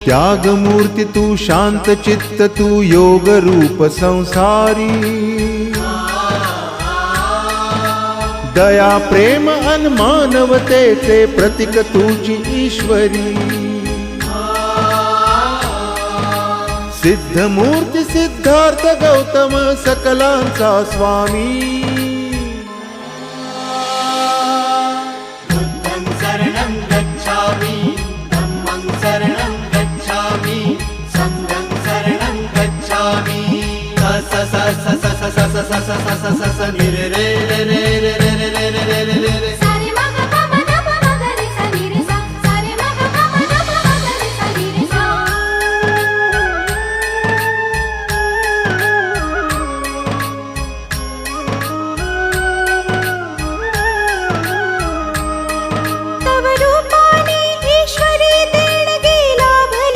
त्यागमूर्ती तू शांत चित्त तू योग रूप संसारी दया प्रेम अन मानवतेचे प्रतीक तुझी ईश्वरी सिद्धमूर्ती सिद्धार्थ गौतम सकलांचा स्वामी